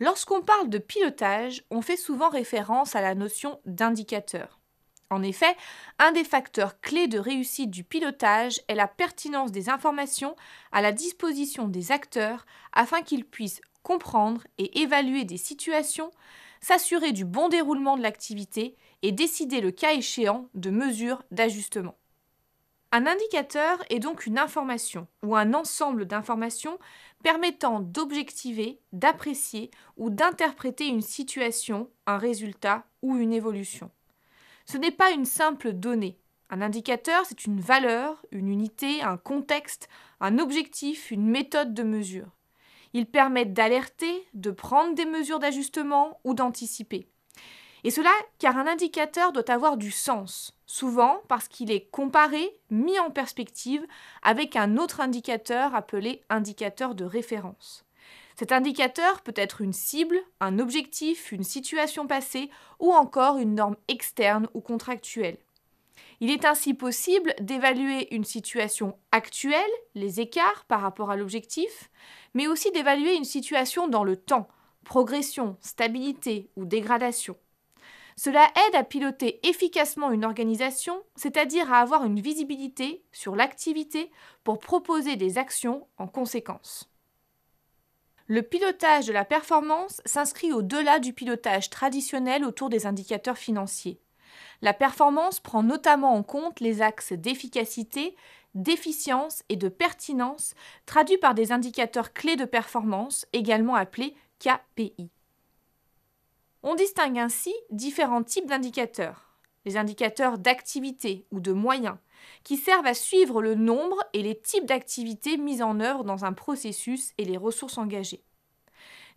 Lorsqu'on parle de pilotage, on fait souvent référence à la notion d'indicateur. En effet, un des facteurs clés de réussite du pilotage est la pertinence des informations à la disposition des acteurs afin qu'ils puissent comprendre et évaluer des situations, s'assurer du bon déroulement de l'activité et décider le cas échéant de mesures d'ajustement. Un indicateur est donc une information ou un ensemble d'informations permettant d'objectiver, d'apprécier ou d'interpréter une situation, un résultat ou une évolution. Ce n'est pas une simple donnée. Un indicateur, c'est une valeur, une unité, un contexte, un objectif, une méthode de mesure. Ils permettent d'alerter, de prendre des mesures d'ajustement ou d'anticiper. Et cela car un indicateur doit avoir du sens, souvent parce qu'il est comparé, mis en perspective avec un autre indicateur appelé indicateur de référence. Cet indicateur peut être une cible, un objectif, une situation passée ou encore une norme externe ou contractuelle. Il est ainsi possible d'évaluer une situation actuelle, les écarts par rapport à l'objectif, mais aussi d'évaluer une situation dans le temps, progression, stabilité ou dégradation. Cela aide à piloter efficacement une organisation, c'est-à-dire à avoir une visibilité sur l'activité pour proposer des actions en conséquence. Le pilotage de la performance s'inscrit au-delà du pilotage traditionnel autour des indicateurs financiers. La performance prend notamment en compte les axes d'efficacité, d'efficience et de pertinence traduits par des indicateurs clés de performance, également appelés KPI. On distingue ainsi différents types d'indicateurs. Les indicateurs d'activité ou de moyens, qui servent à suivre le nombre et les types d'activités mises en œuvre dans un processus et les ressources engagées.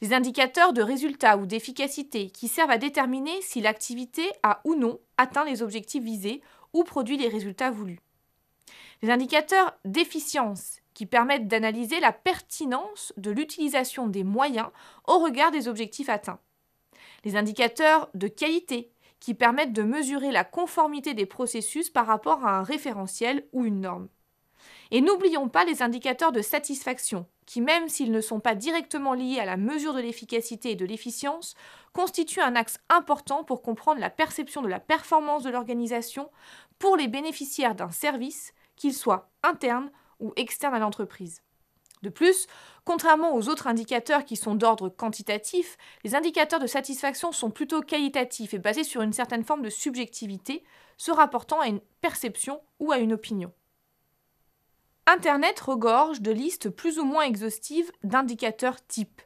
Les indicateurs de résultats ou d'efficacité, qui servent à déterminer si l'activité a ou non atteint les objectifs visés ou produit les résultats voulus. Les indicateurs d'efficience, qui permettent d'analyser la pertinence de l'utilisation des moyens au regard des objectifs atteints. Les indicateurs de qualité, qui permettent de mesurer la conformité des processus par rapport à un référentiel ou une norme. Et n'oublions pas les indicateurs de satisfaction, qui, même s'ils ne sont pas directement liés à la mesure de l'efficacité et de l'efficience, constituent un axe important pour comprendre la perception de la performance de l'organisation pour les bénéficiaires d'un service, qu'il soit interne ou externe à l'entreprise. De plus, contrairement aux autres indicateurs qui sont d'ordre quantitatif, les indicateurs de satisfaction sont plutôt qualitatifs et basés sur une certaine forme de subjectivité, se rapportant à une perception ou à une opinion. Internet regorge de listes plus ou moins exhaustives d'indicateurs types,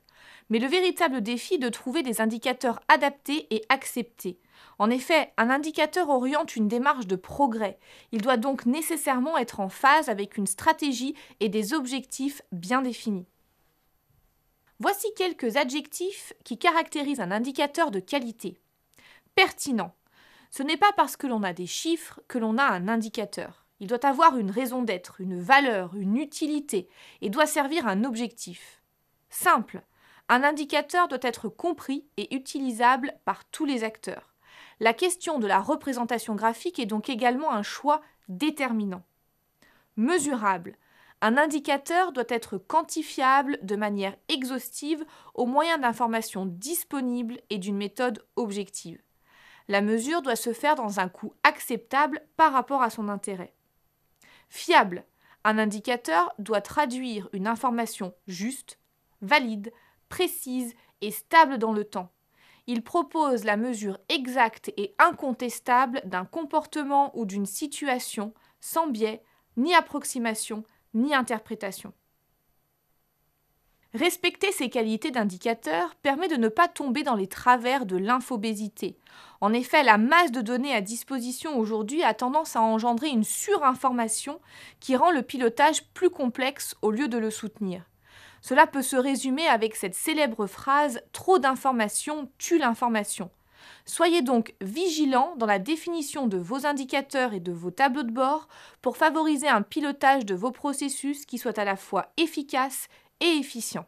mais le véritable défi est de trouver des indicateurs adaptés et acceptés. En effet, un indicateur oriente une démarche de progrès. Il doit donc nécessairement être en phase avec une stratégie et des objectifs bien définis. Voici quelques adjectifs qui caractérisent un indicateur de qualité. Pertinent. Ce n'est pas parce que l'on a des chiffres que l'on a un indicateur. Il doit avoir une raison d'être, une valeur, une utilité et doit servir un objectif. Simple. Un indicateur doit être compris et utilisable par tous les acteurs. La question de la représentation graphique est donc également un choix déterminant. Mesurable. Un indicateur doit être quantifiable de manière exhaustive au moyen d'informations disponibles et d'une méthode objective. La mesure doit se faire dans un coût acceptable par rapport à son intérêt. Fiable. Un indicateur doit traduire une information juste, valide, précise et stable dans le temps. Il propose la mesure exacte et incontestable d'un comportement ou d'une situation sans biais, ni approximation, ni interprétation. Respecter ces qualités d'indicateur permet de ne pas tomber dans les travers de l'infobésité. En effet, la masse de données à disposition aujourd'hui a tendance à engendrer une surinformation qui rend le pilotage plus complexe au lieu de le soutenir. Cela peut se résumer avec cette célèbre phrase « trop d'informations tue l'information ». Soyez donc vigilants dans la définition de vos indicateurs et de vos tableaux de bord pour favoriser un pilotage de vos processus qui soit à la fois efficace et efficient.